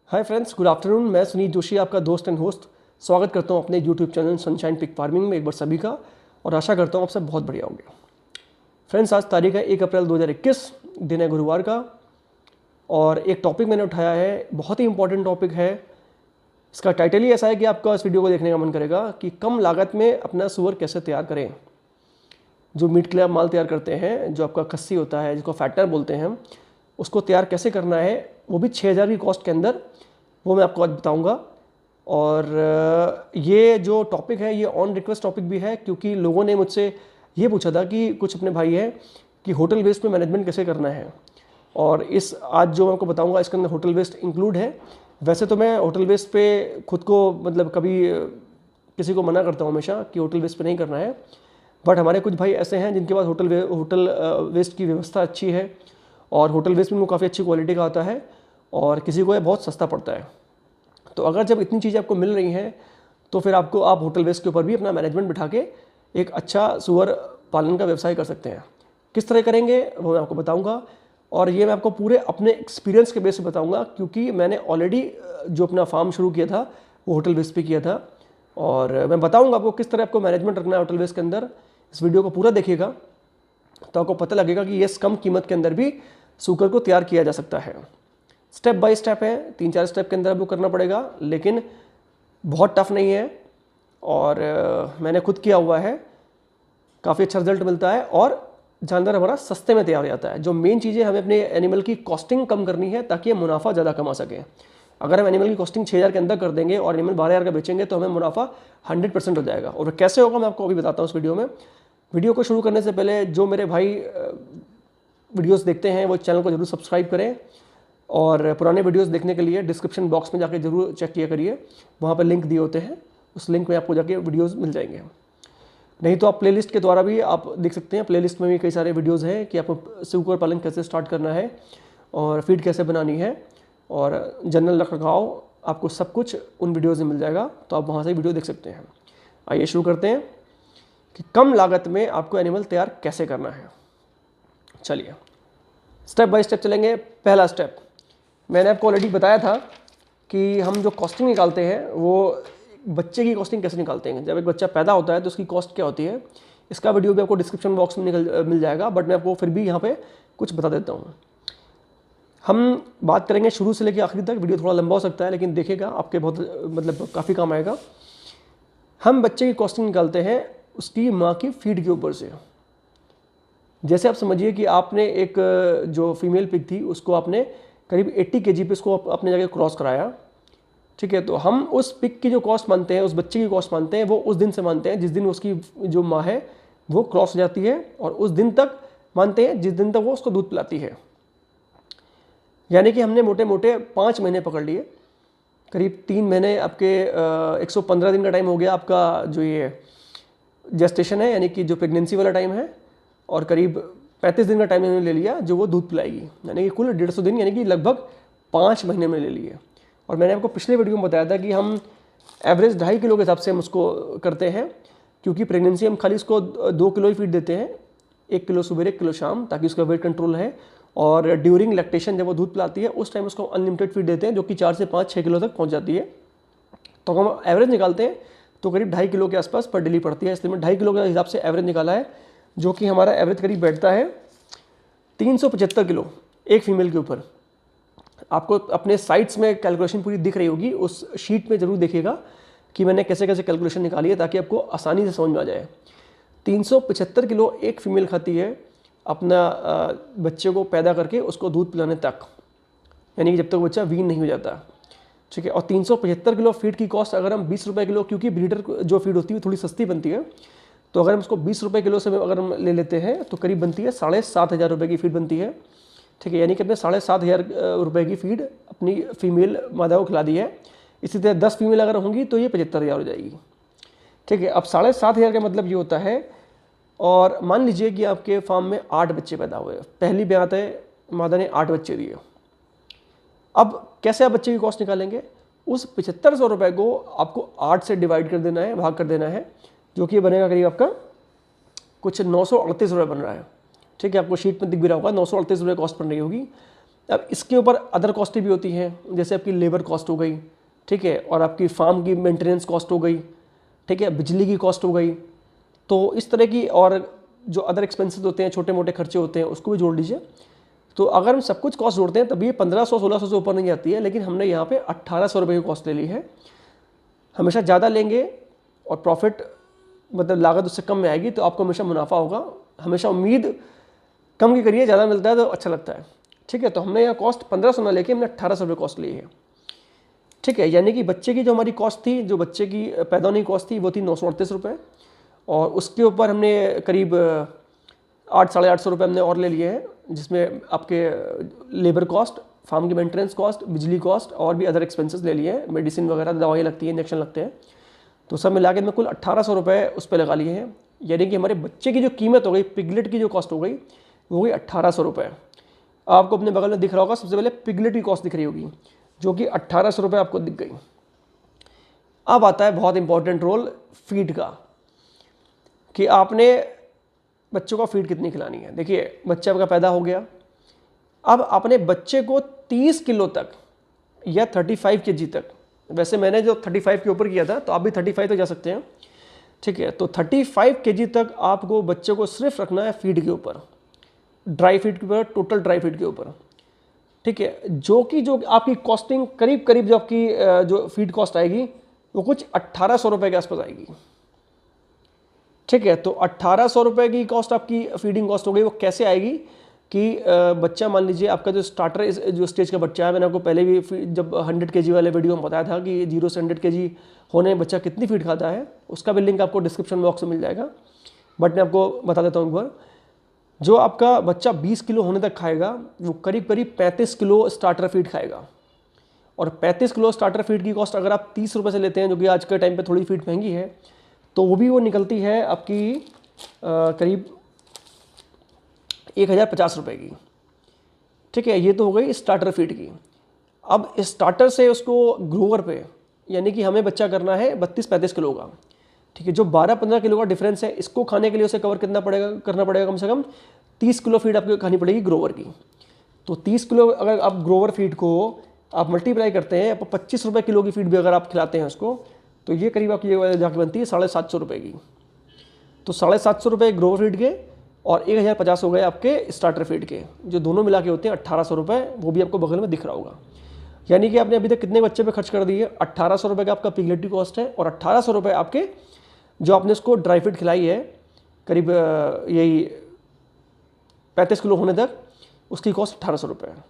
Hi friends, good afternoon. मैं सुनीत जोशी, आपका दोस्त एंड होस्ट। स्वागत करता हूं अपने YouTube channel sunshine pig farming में एक बार सभी का, और आशा करता हूं आप सब बहुत बढ़िया होंगे। फ्रेंड्स, आज तारीख है 1 अप्रैल 2021, दिन है गुरुवार का, और एक टॉपिक मैंने उठाया है, बहुत ही इंपॉर्टेंट टॉपिक है। इसका टाइटल ही ऐसा है कि आपका इस वीडियो को देखने का मन करेगा कि कम लागत में अपना सूअर कैसे तैयार करें। जो मीट के लिए आप माल तैयार करते हैं, जो आपका खस्सी होता है, जिसको फैटर बोलते हैं हम, उसको तैयार कैसे करना है, वो भी 6,000 की कॉस्ट के अंदर, वो मैं आपको आज बताऊंगा। और ये जो टॉपिक है ये ऑन रिक्वेस्ट टॉपिक भी है, क्योंकि लोगों ने मुझसे ये पूछा था कि कुछ अपने भाई हैं कि होटल वेस्ट में मैनेजमेंट कैसे करना है। और इस आज जो मैं आपको बताऊंगा इसके अंदर होटल वेस्ट इंक्लूड है। वैसे तो मैं होटल वेस्ट पे खुद को मतलब कभी किसी को मना करता हूँ हमेशा कि होटल वेस्ट पे नहीं करना है, बट हमारे कुछ भाई ऐसे हैं जिनके पास होटल वेस्ट की व्यवस्था अच्छी है, और होटल वेस्ट में वो काफ़ी अच्छी क्वालिटी का आता है, और किसी को ये बहुत सस्ता पड़ता है। तो अगर जब इतनी चीज़ें आपको मिल रही हैं तो फिर आप होटल वेस्ट के ऊपर भी अपना मैनेजमेंट बिठा के एक अच्छा सूअर पालन का व्यवसाय कर सकते हैं। किस तरह करेंगे वो मैं आपको बताऊंगा, और ये मैं आपको पूरे अपने एक्सपीरियंस के बेस पे बताऊंगा, क्योंकि मैंने ऑलरेडी जो अपना फार्म शुरू किया था वो होटल वेस्ट पे किया था। और मैं बताऊंगा आपको किस तरह आपको मैनेजमेंट रखना है होटल वेस्ट के अंदर। इस वीडियो को पूरा देखिएगा तो आपको पता लगेगा कि ये कम कीमत के अंदर भी सूकर को तैयार किया जा सकता है। स्टेप बाय स्टेप है, 3-4 स्टेप के अंदर आपको करना पड़ेगा, लेकिन बहुत टफ नहीं है। और मैंने खुद किया हुआ है, काफ़ी अच्छा रिजल्ट मिलता है, और जानवर हमारा सस्ते में तैयार हो जाता है। जो मेन चीज़ें हमें अपने एनिमल की कॉस्टिंग कम करनी है ताकि ये मुनाफा ज़्यादा कमा सकें। अगर हम एनिमल की कॉस्टिंग 6,000 के अंदर कर देंगे और एनिमल 12,000 का बेचेंगे तो हमें मुनाफा 100% हो जाएगा। और कैसे होगा मैं आपको अभी बताता हूँ इस वीडियो में। वीडियो को शुरू करने से पहले जो मेरे भाई वीडियोस देखते हैं वो चैनल को जरूर सब्सक्राइब करें, और पुराने वीडियोस देखने के लिए डिस्क्रिप्शन बॉक्स में जाके जरूर चेक किया करिए, वहाँ पर लिंक दिए होते हैं, उस लिंक में आपको जाके वीडियोस मिल जाएंगे। नहीं तो आप प्लेलिस्ट के द्वारा भी आप देख सकते हैं, प्लेलिस्ट में भी कई सारे वीडियोस हैं कि आपको सूकर पालन कैसे स्टार्ट करना है, और फीड कैसे बनानी है, और जनरल रखरखाव, आपको सब कुछ उन वीडियोज़ में मिल जाएगा, तो आप वहाँ से वीडियो देख सकते हैं। आइए शुरू करते हैं कि कम लागत में आपको एनिमल तैयार कैसे करना है। चलिए स्टेप बाय स्टेप चलेंगे। पहला स्टेप मैंने आपको ऑलरेडी बताया था कि हम जो कॉस्टिंग निकालते हैं वो बच्चे की कॉस्टिंग कैसे निकालते हैं। जब एक बच्चा पैदा होता है तो उसकी कॉस्ट क्या होती है, इसका वीडियो भी आपको डिस्क्रिप्शन बॉक्स में मिल जाएगा, बट मैं आपको फिर भी यहाँ पे कुछ बता देता हूँ। हम बात करेंगे शुरू से लेकर आखिरी तक, वीडियो थोड़ा लंबा हो सकता है लेकिन देखिएगा आपके बहुत मतलब काफ़ी काम आएगा। हम बच्चे की कॉस्टिंग निकालते हैं उसकी माँ की फीड के ऊपर से। जैसे आप समझिए कि आपने एक जो फीमेल पिग थी उसको आपने करीब 80 kg पे उसको अपने जगह क्रॉस कराया, ठीक है। तो हम उस पिग की जो कॉस्ट मानते हैं, उस बच्चे की कॉस्ट मानते हैं, वो उस दिन से मानते हैं जिस दिन उसकी जो माँ है वो क्रॉस हो जाती है, और उस दिन तक मानते हैं जिस दिन तक वो उसको दूध पिलाती है। यानी कि हमने मोटे मोटे 5 महीने पकड़ लिए, करीब 3 महीने आपके 115 दिन का टाइम हो गया आपका जो ये जेस्टेशन है, यानी कि जो प्रेगनेंसी वाला टाइम है, और करीब 35 दिन का टाइम इन्होंने ले लिया जो वो दूध पिलाएगी, यानी कि कुल 150 दिन, यानी कि लगभग 5 महीने में ले लिए। और मैंने आपको पिछले वीडियो में बताया था कि हम एवरेज 2.5 किलो के हिसाब से हम उसको करते हैं, क्योंकि प्रेगनेंसी हम खाली इसको 2 किलो ही फीड देते हैं, 1 किलो सुबह 1 किलो शाम, ताकि उसका वेट कंट्रोल है। और ड्यूरिंग लैक्टेशन जब वो दूध पिलाती है उस टाइम उसको अनलिमिटेड फीड देते हैं, जो कि 4 से 5-6 किलो तक पहुँच जाती है। तो हम एवरेज निकालते हैं तो करीब 2.5 किलो के आसपास पर डेली पड़ती है, इसलिए मैं 2.5 किलो के हिसाब से एवरेज निकाला है, जो कि हमारा एवरेज करीब बैठता है 375 किलो एक फीमेल के ऊपर। आपको अपने साइट्स में कैलकुलेशन पूरी दिख रही होगी, उस शीट में ज़रूर देखिएगा कि मैंने कैसे कैसे कैलकुलेशन निकाली है, ताकि आपको आसानी से समझ में आ जाए। 375 किलो एक फीमेल खाती है अपना बच्चे को पैदा करके उसको दूध पिलाने तक, यानी कि जब तक बच्चा वीन नहीं हो जाता, ठीक है। और 375 किलो फीड की कॉस्ट अगर हम 20 रुपये किलो, क्योंकि ब्रीडर जो फीड होती है थोड़ी सस्ती बनती है, तो अगर हम उसको 20 रुपये किलो से अगर हम ले लेते हैं तो करीब बनती है 7,500 रुपये की फीड बनती है, ठीक है। यानी कि अपने 7,500 रुपये की फीड अपनी फीमेल मादा को खिला दी है। इसी तरह 10 फीमेल अगर होंगी तो ये 75,000 हो जाएगी, ठीक है। अब 7,500 का मतलब ये होता है, और मान लीजिए कि आपके फार्म में 8 बच्चे पैदा हुए, पहली ब्यात है, मादा ने 8 बच्चे दिए। अब कैसे आप बच्चे की कॉस्ट निकालेंगे, उस 7,500 रुपये को आपको 8 से डिवाइड कर देना है, भाग कर देना है, जो कि बनेगा करीब आपका कुछ 938 रुपये बन रहा है, ठीक है। आपको शीट में दिख भी रहा होगा 938 रुपये कॉस्ट बन रही होगी। अब इसके ऊपर अदर कॉस्टें भी होती हैं, जैसे आपकी लेबर कॉस्ट हो गई, ठीक है, और आपकी फार्म की मेंटेनेंस कॉस्ट हो गई, ठीक है, बिजली की कॉस्ट हो गई। तो इस तरह की और जो अदर एक्सपेंसेस होते हैं, छोटे मोटे खर्चे होते हैं, उसको भी जोड़ लीजिए। तो अगर हम सब कुछ कॉस्ट जोड़ते हैं तब ये 1500-1600 से ऊपर नहीं आती है, लेकिन हमने यहाँ पे 1800 रुपये की कॉस्ट ले ली है। हमेशा ज़्यादा लेंगे और प्रॉफिट मतलब लागत उससे कम में आएगी तो आपको हमेशा मुनाफा होगा। हमेशा उम्मीद कम की करिए, ज़्यादा मिलता है तो अच्छा लगता है, ठीक है। तो हमने यहाँ कॉस्ट 1500 ना लेके हमने 1800 रुपये कॉस्ट ली है, ठीक है। यानी कि बच्चे की जो हमारी कॉस्ट थी, जो बच्चे की पैदा होने की कॉस्ट थी, वो थी 938 रुपये, और उसके ऊपर हमने करीब 800-850 रुपये हमने और ले लिए हैं, जिसमें आपके लेबर कॉस्ट, फार्म की मेंटेनेंस कॉस्ट, बिजली कॉस्ट और भी अदर एक्सपेंसेस ले लिए हैं, मेडिसिन वगैरह, दवाइयाँ लगती हैं, इंजेक्शन लगते हैं। तो सब मिला के मैं कुल 1800 रुपये उस पर लगा लिए हैं। यानी कि हमारे बच्चे की जो कीमत हो गई, पिगलेट की जो कॉस्ट हो गई, वो हुई 1800 रुपये। आपको अपने बगल में दिख रहा होगा, सबसे पहले पिगलेट की कॉस्ट दिख रही होगी, जो कि 1800 रुपये आपको दिख गई। अब आता है बहुत इंपॉर्टेंट रोल फीड का, कि आपने बच्चों को फीड कितनी खिलानी है। देखिए, बच्चा आपका पैदा हो गया, अब अपने बच्चे को 30 किलो तक या 35 kg तक, वैसे मैंने जो 35 के ऊपर किया था, तो आप भी 35 तक जा सकते हैं, ठीक है। तो 35 kg तक आपको बच्चे को सिर्फ रखना है फीड के ऊपर, ड्राई फीड के ऊपर, टोटल ड्राई फीड के ऊपर, ठीक है। जो आपकी कॉस्टिंग करीब करीब जो आपकी जो फीड कॉस्ट आएगी वो कुछ 1800 रुपये के आसपास आएगी, ठीक है। तो 1800 रुपये की कॉस्ट आपकी फीडिंग कॉस्ट हो गई। वो कैसे आएगी कि बच्चा, मान लीजिए आपका जो स्टार्टर जो स्टेज का बच्चा है, मैंने आपको पहले भी जब 100 kg वाले वीडियो में बताया था कि 0 से 100 kg होने में बच्चा कितनी फीड खाता है, उसका भी लिंक आपको डिस्क्रिप्शन बॉक्स में मिल जाएगा। बट मैं आपको बता देता हूँ एक बार, जो आपका बच्चा 20 किलो होने तक खाएगा, वो करीब करीब 35 किलो स्टार्टर फीड खाएगा। और 35 किलो स्टार्टर फीड की कॉस्ट अगर आप 30 रुपये से लेते हैं, जो कि आज के टाइम पे थोड़ी फीड महंगी है, तो वो निकलती है आपकी करीब 1050 रुपये की, ठीक है। ये तो हो गई स्टार्टर फीड की। अब स्टार्टर से उसको ग्रोवर पे, यानी कि हमें बच्चा करना है 32-35 किलो का, ठीक है। जो 12-15 किलो का डिफरेंस है, इसको खाने के लिए उसे कवर करना पड़ेगा कम से कम 30 किलो फीड आपको खानी पड़ेगी ग्रोवर की। तो 30 किलो अगर आप ग्रोवर फीड को आप मल्टीप्लाई करते हैं, आप 25 रुपये किलो की फीड भी अगर आप खिलाते हैं उसको, तो ये करीब आपकी जाके बनती है 750 रुपये की। तो 750 रुपये ग्रोवर फीड के और 1050 हो गए आपके स्टार्टर फीड के, जो दोनों मिला के होते हैं 1800 रुपये। वो भी आपको बगल में दिख रहा होगा। यानी कि आपने अभी तक कितने बच्चे पे खर्च कर दिए, 1800 रुपये का आपका पिगलेट की कॉस्ट है, और 1800 रुपये आपके जो आपने उसको ड्राई फीड खिलाई है करीब यही 35 किलो होने तक, उसकी कॉस्ट 1800 रुपये है,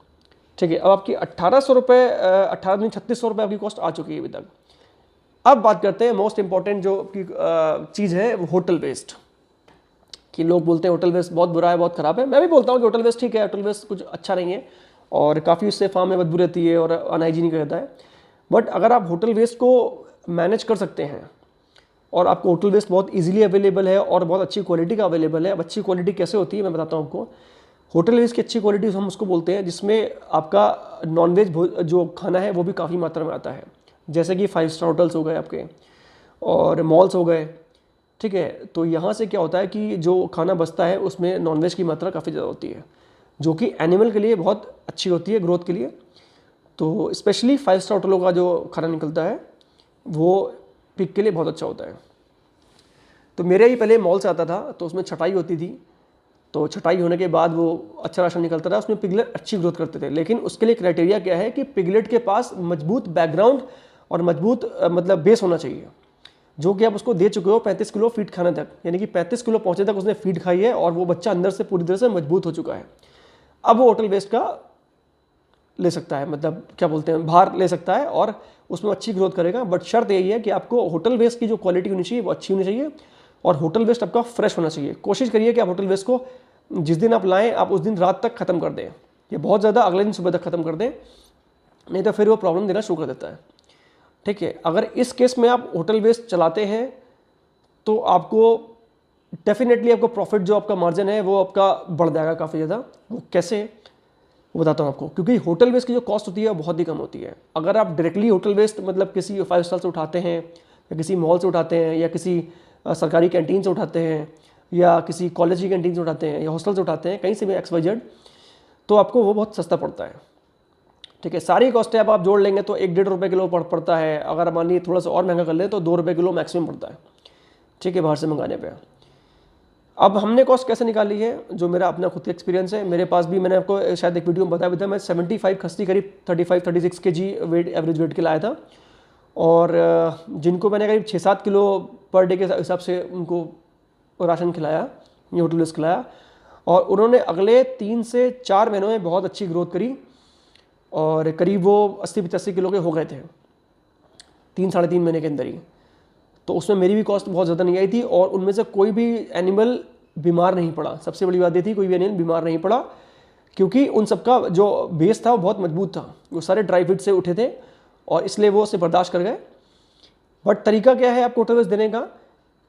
ठीक है। अब आपकी 1800 रुपये 3600 रुपये आपकी कॉस्ट आ चुकी है अभी तक। अब बात करते हैं मोस्ट इंपॉर्टेंट जो चीज़ है, वो होटल वेस्ट। कि लोग बोलते हैं होटल वेस्ट बहुत बुरा है, बहुत ख़राब है। मैं भी बोलता हूँ कि होटल वेस्ट ठीक है, होटल वेस्ट कुछ अच्छा नहीं है और काफ़ी उससे फार्म में बदबू रहती है और अनहाइजीनिक रहता है। बट अगर आप होटल वेस्ट को मैनेज कर सकते हैं और आपको होटल वेस्ट बहुत इजीली अवेलेबल है और बहुत अच्छी क्वालिटी का अवेलेबल है। अब अच्छी क्वालिटी कैसे होती है मैं बताता हूँ आपको। होटल वेस्ट की अच्छी क्वालिटी हम उसको बोलते हैं जिसमें आपका नॉनवेज जो खाना है वो भी काफ़ी मात्रा में आता है, जैसे कि 5 स्टार होटल्स हो गए आपके और मॉल्स हो गए, ठीक है। तो यहाँ से क्या होता है कि जो खाना बचता है उसमें नॉनवेज की मात्रा काफ़ी ज़्यादा होती है, जो कि एनिमल के लिए बहुत अच्छी होती है ग्रोथ के लिए। तो स्पेशली 5 स्टार होटलों का जो खाना निकलता है वो पिग के लिए बहुत अच्छा होता है। तो मेरे ही पहले मॉल से आता था, तो उसमें छटाई होती थी, तो छटाई होने के बाद वो अच्छा राशन निकलता था, उसमें पिगलेट अच्छी ग्रोथ करते थे। लेकिन उसके लिए क्राइटेरिया क्या है कि पिगलेट के पास मजबूत बैकग्राउंड और मजबूत मतलब बेस होना चाहिए, जो कि आप उसको दे चुके हो 35 किलो फीड खाने तक, यानी कि 35 किलो पहुँचे तक उसने फीड खाई है और वो बच्चा अंदर से पूरी तरह से मजबूत हो चुका है। अब वो होटल वेस्ट का ले सकता है, मतलब क्या बोलते हैं, भार ले सकता है और उसमें अच्छी ग्रोथ करेगा। बट शर्त यही है कि आपको होटल वेस्ट की जो क्वालिटी होनी चाहिए वो अच्छी होनी चाहिए और होटल वेस्ट आपका फ्रेश होना चाहिए। कोशिश करिए कि आप होटल वेस्ट को जिस दिन आप लाएं आप उस दिन रात तक ख़त्म कर दें, ये बहुत ज़्यादा अगले दिन सुबह तक ख़त्म कर दें, नहीं तो फिर वो प्रॉब्लम देना शुरू कर देता है, ठीक है। अगर इस केस में आप होटल वेस्ट चलाते हैं तो आपको डेफिनेटली आपको प्रॉफिट जो आपका मार्जिन है वो आपका बढ़ जाएगा काफ़ी ज़्यादा। वो कैसे वो बताता हूँ आपको, क्योंकि होटल वेस्ट की जो कॉस्ट होती है वो बहुत ही कम होती है। अगर आप डायरेक्टली होटल वेस्ट मतलब किसी 5 स्टार से उठाते हैं या किसी मॉल से उठाते हैं या किसी सरकारी कैंटीन से उठाते हैं या किसी कॉलेज की कैंटीन से उठाते हैं या हॉस्टल से उठाते हैं, कहीं से भी XYZ, तो आपको वो बहुत सस्ता पड़ता है। ठीक है, सारी कॉस्ट है अब आप जोड़ लेंगे तो 1-1.5 रुपये किलो पड़ता है। अगर मान लीजिए थोड़ा सा और महंगा कर ले तो 2 रुपये किलो मैक्सिमम पड़ता है, ठीक है, बाहर से मंगाने पे। अब हमने कॉस्ट कैसे निकाली है, जो मेरा अपना खुद का एक्सपीरियंस है। मेरे पास भी मैंने आपको शायद एक वीडियो में बताया भी था, मैं 75 खस्सी करीब 35-36 kg वेट, एवरेज वेट के लाया था। और जिनको मैंने करीब 6-7 किलो पर डे के हिसाब से उनको राशन खिलाया, ये होटल बेस खिलाया, और उन्होंने अगले 3 से 4 महीनों में बहुत अच्छी ग्रोथ करी और करीब वो 80-85 किलो के हो गए थे 3-3.5 महीने के अंदर ही। तो उसमें मेरी भी कॉस्ट बहुत ज़्यादा नहीं आई थी और उनमें से कोई भी एनिमल बीमार नहीं पड़ा। सबसे बड़ी बात ये थी कोई भी एनिमल बीमार नहीं पड़ा, क्योंकि उन सबका जो बेस था वो बहुत मजबूत था, वो सारे ड्राई फीड से उठे थे और इसलिए वो उसे बर्दाश्त कर गए। बट तरीका क्या है आपको होटल बेस देने का,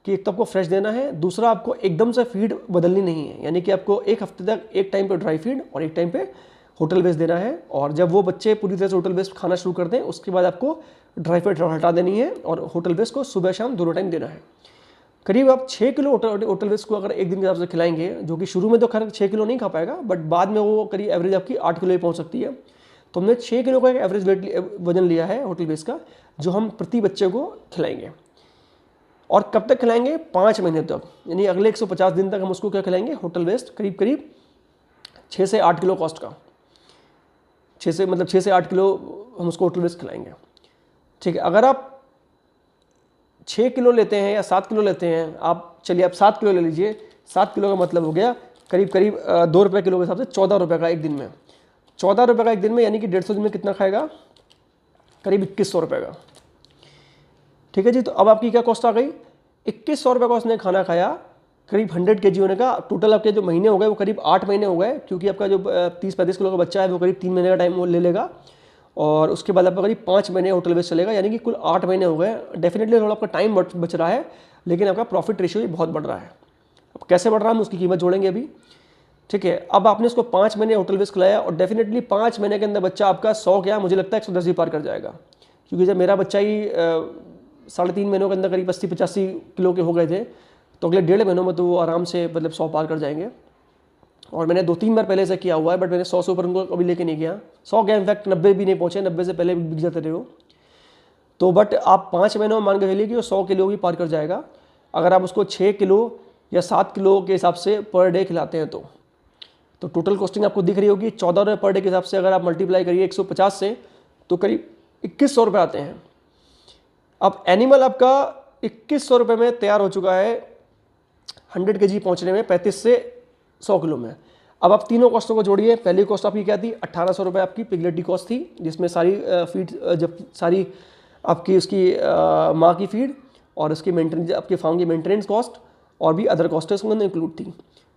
कि एक तो आपको फ्रेश देना है, दूसरा आपको एकदम से फीड बदलनी नहीं है, यानी कि आपको एक हफ्ते तक एक टाइम पे ड्राई फीड और एक टाइम पे होटल बेस देना है। और जब वो बच्चे पूरी तरह से होटल बेस खाना शुरू कर दें उसके बाद आपको ड्राई फीड हटा देनी है और होटल बेस को सुबह शाम दोनों टाइम देना है। करीब आप 6 किलो होटल बेस को अगर एक दिन के हिसाब से खिलाएंगे, जो कि शुरू में तो खैर 6 किलो नहीं खा पाएगा, बट बाद में वो करीब एवरेज आपकी 8 किलो ही पहुंच सकती है। तो हमने 6 किलो का एक एवरेज वजन लिया है होटल बेस का, जो हम प्रति बच्चे को खिलाएंगे। और कब तक खिलाएंगे, 5 महीने तक, यानी अगले 150 दिन तक हम उसको क्या खिलाएंगे, होटल बेस करीब 6 से 8 किलो कॉस्ट का, 6 से 8 किलो हम उसको होटल बेस खिलाएंगे, ठीक है। अगर आप 6 किलो लेते हैं या 7 किलो लेते हैं, आप चलिए आप 7 किलो ले लीजिए, 7 किलो का मतलब हो गया करीब 2 रुपये किलो के हिसाब से 14 रुपये का एक दिन में, 14 रुपये का एक दिन में, यानी कि 150 दिन में कितना खाएगा, करीब 2100 रुपये का, ठीक है जी। तो अब आपकी क्या कॉस्ट आ गई, 2100 रुपये का उसने खाना खाया, करीब 100 kg होने का। टोटल आपके जो महीने हो गए वो करीब 8 महीने हो गए, क्योंकि आपका जो 30-35 किलो का बच्चा है वो करीब 3 महीने का टाइम वो ले लेगा और उसके बाद आपका करीब 5 महीने होटल बेस चलेगा, यानी कि कुल 8 महीने हो गए। डेफिनेटली थोड़ा आपका टाइम बच रहा है, लेकिन आपका प्रॉफिट रेशियो भी बहुत बढ़ रहा है। अब कैसे बढ़ रहा है हम उसकी कीमत जोड़ेंगे अभी, ठीक है। अब आपने उसको 5 महीने होटल बेस खिलाया और डेफिनेटली 5 महीने के अंदर बच्चा आपका 100 क्या, मुझे लगता है 110 भी पार कर जाएगा, क्योंकि जब मेरा बच्चा ही 3.5 महीनों के अंदर करीब 80-85 किलो के हो गए थे, तो अगले 1.5 महीनों में तो वो आराम से मतलब 100 पार कर जाएंगे। और मैंने 2-3 बार पहले से किया हुआ है, बट मैंने 100 से ऊपर उनको कभी लेके नहीं गया। 100 गया, इनफैक्ट 90 भी नहीं पहुँचे, 90 से पहले बिक जाते थे वो। तो बट आप 5 महीनों में मान के चलिए कि वो 100 किलो भी पार कर जाएगा, अगर आप उसको 6 किलो या 7 किलो के हिसाब से पर डे खिलाते हैं तो टोटल कॉस्टिंग आपको दिख रही होगी 14 रुपये पर डे के हिसाब से। अगर आप मल्टीप्लाई करिए 150 से तो करीब 2100 रुपये आते हैं। अब एनिमल आपका 2100 रुपये में तैयार हो चुका है 100 kg पहुंचने में, 35 से 100 किलो में। अब आप तीनों कॉस्टों को जोड़िए। पहली कॉस्ट आपकी क्या थी, 1800 रुपये आपकी पिगलेट की कॉस्ट थी, जिसमें सारी फीड, जब सारी आपकी उसकी माँ की फीड और उसकी मेंटेनेंस, आपके फार्म की मेंटेनेंस कॉस्ट और भी अदर कॉस्ट उसके अंदर इंक्लूड थी।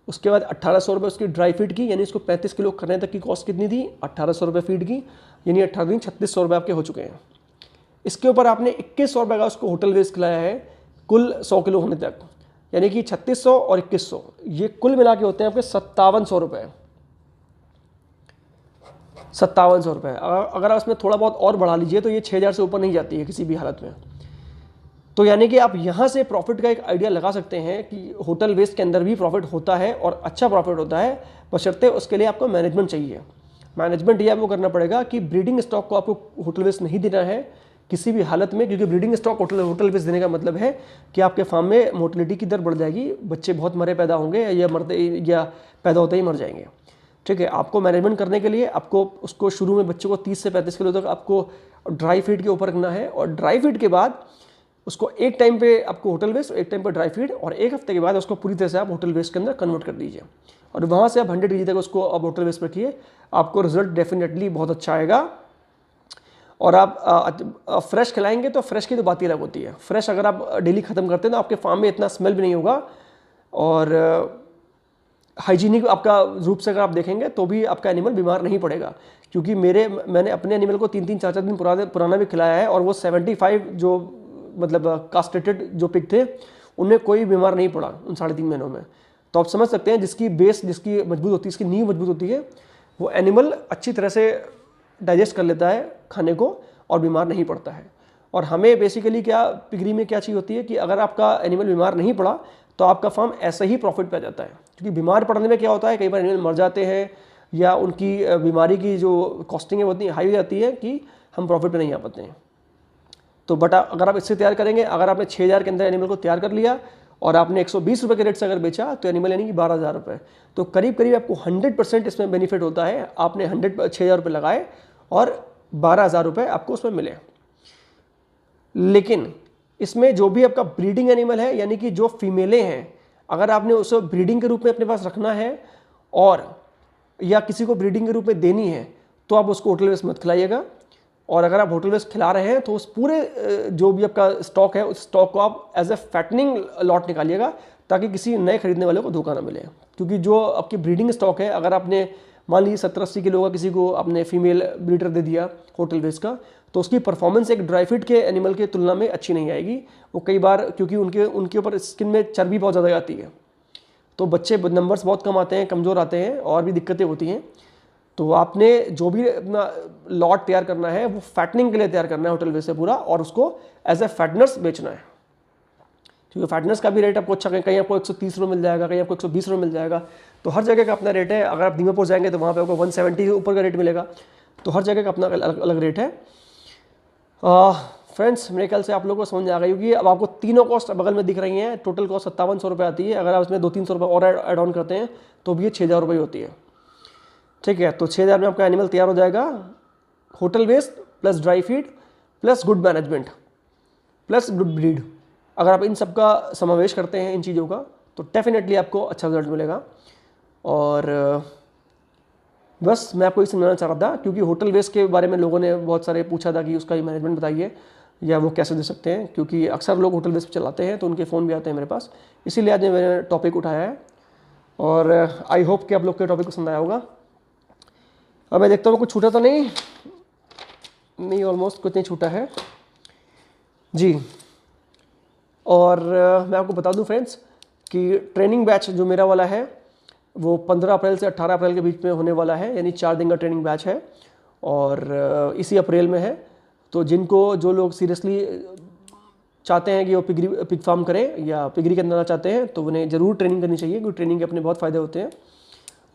उसके बाद 1800 रुपये उसकी ड्राई फीड की, यानी इसको 35 किलो करने तक की कॉस्ट कितनी थी, 1800 रुपये फीड की, यानी 18 दिन 3600 रुपये आपके हो चुके हैं। इसके ऊपर आपने 2100 रुपये का उसको होटल बेस खिलाया है कुल 100 किलो होने तक, यानी कि 3600 और 2100 ये कुल मिला के होते हैं आपके 5700 रुपये। 5700 रुपये। अगर आप इसमें थोड़ा बहुत और बढ़ा लीजिए तो ये 6000 से ऊपर नहीं जाती है किसी भी हालत में। तो यानी कि आप यहाँ से प्रॉफिट का एक आइडिया लगा सकते हैं कि होटल बेस के अंदर भी प्रॉफिट होता है और अच्छा प्रॉफिट होता है, बशर्ते उसके लिए आपको मैनेजमेंट चाहिए। मैनेजमेंट ये आपको करना पड़ेगा कि ब्रीडिंग स्टॉक को आपको होटल बेस नहीं देना है किसी भी हालत में, क्योंकि ब्रीडिंग स्टॉक होटल बेस देने का मतलब है कि आपके फार्म में मोर्टेलिटी की दर बढ़ जाएगी, बच्चे बहुत मरे पैदा होंगे या पैदा होते ही मर जाएंगे, ठीक है। आपको मैनेजमेंट करने के लिए आपको उसको शुरू में बच्चों को 30 से 35 किलो तक आपको ड्राई फीड के ऊपर रखना है, और ड्राई फीड के बाद उसको एक टाइम पे आपको होटल बेस, एक टाइम पे ड्राई फीड, और एक हफ्ते के बाद उसको पूरी तरह से आप होटल बेस के अंदर कन्वर्ट कर दीजिए, और वहाँ से आप 100 kg तक उसको आप होटल बेस पर रखिए। आपको रिजल्ट डेफिनेटली बहुत अच्छा आएगा। और आप फ्रेश खिलाएंगे तो फ्रेश की तो बात ही अलग होती है। फ्रेश अगर आप डेली ख़त्म करते हैं तो आपके फार्म में इतना स्मेल भी नहीं होगा, और हाइजीनिक आपका रूप से अगर आप देखेंगे तो भी आपका एनिमल बीमार नहीं पड़ेगा। क्योंकि मैंने अपने एनिमल को 3-3, 4-4 दिन पुराना भी खिलाया है, और वो 75 जो मतलब कास्ट्रेटेड जो पिग थे उनमें कोई बीमार नहीं पड़ा उन 3.5 महीनों में। तो आप समझ सकते हैं जिसकी बेस, जिसकी मजबूत होती है, इसकी नींव मजबूत होती है, वो एनिमल अच्छी तरह से डाइजेस्ट कर लेता है खाने को और बीमार नहीं पड़ता है। और हमें बेसिकली क्या पिगरी में क्या चीज़ होती है कि अगर आपका एनिमल बीमार नहीं पड़ा तो आपका फार्म ऐसे ही प्रॉफिट पे आ जाता है। क्योंकि बीमार पड़ने में क्या होता है, कई बार एनिमल मर जाते हैं या उनकी बीमारी की जो कॉस्टिंग है वो इतनी हाई हो जाती है कि हम प्रॉफिट पे नहीं आ पाते हैं। तो बट अगर आप इससे तैयार करेंगे, अगर आपने 6000 के अंदर एनिमल को तैयार कर लिया और आपने 120 रुपये के रेट से अगर बेचा तो एनिमल यानी कि 12000 रुपये, तो करीब करीब आपको 100% इसमें बेनिफिट होता है। आपने 6000 रुपये लगाए और 12000 रुपये आपको उसमें मिले। लेकिन इसमें जो भी आपका ब्रीडिंग एनिमल है, यानी कि जो फीमेलें हैं, अगर आपने उसे ब्रीडिंग के रूप में अपने पास रखना है और या किसी को ब्रीडिंग के रूप में देनी है, तो आप उसको होटल वेस्ट मत खिलाइएगा। और अगर आप होटल वेस्ट खिला रहे हैं तो उस पूरे जो भी आपका स्टॉक है उस स्टॉक को आप एज ए फैटनिंग लॉट निकालिएगा, ताकि किसी नए खरीदने वाले को धोखा ना मिले। क्योंकि जो आपकी ब्रीडिंग स्टॉक है, अगर आपने मान लीजिए 70-80 किलो का किसी को आपने फीमेल ब्रीडर दे दिया होटल वेस्ट का, तो उसकी परफॉर्मेंस एक ड्राई फीड के एनिमल की तुलना में अच्छी नहीं आएगी। वो कई बार क्योंकि उनके ऊपर स्किन में चर्बी बहुत ज़्यादा आती है, तो बच्चे नंबर्स बहुत कम आते हैं, कमज़ोर आते हैं और भी दिक्कतें होती हैं। तो आपने जो भी अपना लॉट तैयार करना है वो फैटनिंग के लिए तैयार करना है होटल वेस्ट से पूरा, और उसको एज ए फैटनर्स बेचना है। क्योंकि फैटनर्स का भी रेट आपको अच्छा, कहीं आपको 130 रुपये मिल जाएगा, कहीं आपको 120 रुपये मिल जाएगा। तो हर जगह का अपना रेट है। अगर आप दीमापुर जाएंगे तो वहाँ पे आपको 170 के ऊपर का रेट मिलेगा। तो हर जगह का अपना अलग अलग रेट है। फ्रेंड्स, मेरे ख्याल से आप लोगों को समझ आ गई होगी। अब आपको तीनों कॉस्ट बगल में दिख रही हैं। टोटल कॉस्ट 5700 रुपये आती है। अगर आप इसमें 200-300 रुपये और ऐड ऑन करते हैं तो भी ये 6000 रुपये होती है। ठीक है, तो 6000 में आपका एनिमल तैयार हो जाएगा। Hotel waste plus dry feed plus good management plus good breed, अगर आप इन सब का समावेश करते हैं इन चीज़ों का, तो डेफिनेटली आपको अच्छा रिजल्ट मिलेगा। और बस मैं आपको ये समझाना चाह रहा था, क्योंकि होटल वेस्ट के बारे में लोगों ने बहुत सारे पूछा था कि उसका ही मैनेजमेंट बताइए या वो कैसे दे सकते हैं, क्योंकि अक्सर लोग होटल वेस्ट चलाते हैं तो उनके फ़ोन भी आते हैं मेरे पास। इसीलिए आज मैंने टॉपिक उठाया है और आई होप कि आप लोग के टॉपिक पसंद आया होगा। अब मैं देखता हूँ कुछ छूटा तो नहीं, ऑलमोस्ट कुछ नहीं छूटा है जी। और मैं आपको बता दूं फ्रेंड्स कि ट्रेनिंग बैच जो मेरा वाला है वो 15 अप्रैल से 18 अप्रैल के बीच में होने वाला है, यानी 4 दिन का ट्रेनिंग बैच है और इसी अप्रैल में है। तो जो लोग सीरियसली चाहते हैं कि वो पिग फार्म करें या पिगरी के अंदर आना चाहते हैं, तो उन्हें ज़रूर ट्रेनिंग करनी चाहिए, क्योंकि ट्रेनिंग के अपने बहुत फ़ायदे होते हैं।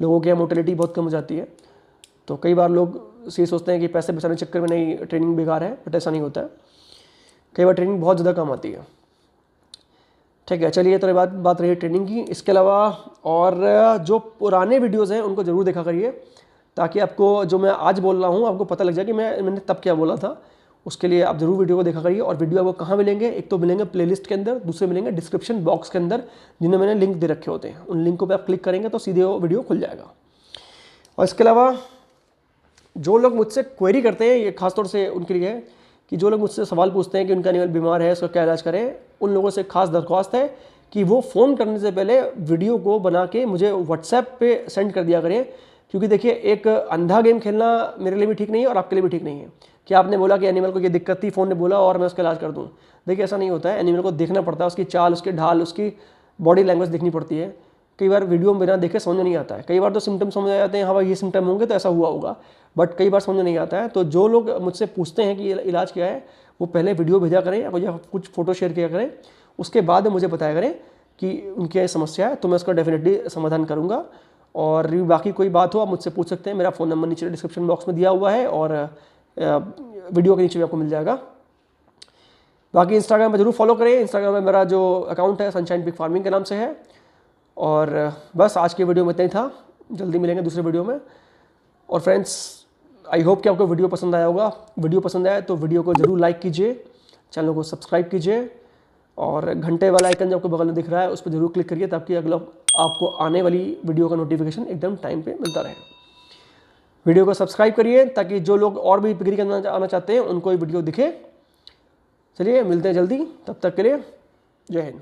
लोगों की मोटिलिटी बहुत कम हो जाती है। तो कई बार लोग ये सोचते हैं कि पैसे बचाने के चक्कर में नहीं, ट्रेनिंग बेकार है, बट ऐसा नहीं होता है। कई बार ट्रेनिंग बहुत ज़्यादा काम आती है। ठीक है, चलिए, तो बात रही ट्रेनिंग की। इसके अलावा और जो पुराने वीडियोज़ हैं उनको ज़रूर देखा करिए, ताकि आपको जो मैं आज बोल रहा हूँ आपको पता लग जाए कि मैंने तब क्या बोला था। उसके लिए आप ज़रूर वीडियो को देखा करिए। और वीडियो आपको कहाँ मिलेंगे? एक तो मिलेंगे प्लेलिस्ट के अंदर, दूसरे मिलेंगे डिस्क्रिप्शन बॉक्स के अंदर, जिन्हें मैंने लिंक दे रखे होते हैं। उन लिंकों पर आप क्लिक करेंगे तो सीधे वो वीडियो खुल जाएगा। और इसके अलावा जो लोग मुझसे क्वेरी करते हैं, ये खासतौर से उनके लिए है कि जो लोग मुझसे सवाल पूछते हैं कि उनका एनिमल बीमार है, उसका क्या इलाज करें, उन लोगों से खास दरख्वास्त है कि वो फ़ोन करने से पहले वीडियो को बना के मुझे व्हाट्सएप पे सेंड कर दिया करें। क्योंकि देखिए, एक अंधा गेम खेलना मेरे लिए भी ठीक नहीं है और आपके लिए भी ठीक नहीं है कि आपने बोला कि एनिमल को ये दिक्कत थी, फ़ोन ने बोला और मैं उसका इलाज कर दूँ। देखिए, ऐसा नहीं होता है। एनिमल को देखना पड़ता है, उसकी चाल, उसकी ढाल, उसकी बॉडी लैंग्वेज देखनी पड़ती है। कई बार वीडियो में बिना देखे समझ नहीं आता है। कई बार तो सिम्टम समझ आ जाते हैं, हाँ भाई ये सिम्टम होंगे तो ऐसा हुआ होगा, बट कई बार समझ नहीं आता है। तो जो लोग मुझसे पूछते हैं कि इलाज क्या है, वो पहले वीडियो भेजा करें या कुछ फ़ोटो शेयर किया करें, उसके बाद मुझे बताया करें कि उनकी ये समस्या है, तो मैं उसका डेफिनेटली समाधान करूँगा। और बाकी कोई बात हो आप मुझसे पूछ सकते हैं। मेरा फ़ोन नंबर नीचे डिस्क्रिप्शन बॉक्स में दिया हुआ है और वीडियो के नीचे भी आपको मिल जाएगा। बाकी इंस्टाग्राम पर जरूर फॉलो करें। इंस्टाग्राम में मेरा जो अकाउंट है सनशाइन पिग फार्मिंग के नाम से है। और बस आज के वीडियो में इतना ही था। जल्दी मिलेंगे दूसरे वीडियो में। और फ्रेंड्स, आई होप कि आपको वीडियो पसंद आया होगा। वीडियो पसंद आया तो वीडियो को ज़रूर लाइक कीजिए, चैनल को सब्सक्राइब कीजिए और घंटे वाला आइकन जो आपको बगल में दिख रहा है उस पर जरूर क्लिक करिए, ताकि अगला आपको आने वाली वीडियो का नोटिफिकेशन एकदम टाइम पे मिलता रहे। वीडियो को सब्सक्राइब करिए ताकि जो लोग और भी पिगरी करना आना चाहते हैं उनको ये वीडियो दिखे। चलिए, मिलते हैं जल्दी, तब तक के लिए जय हिंद।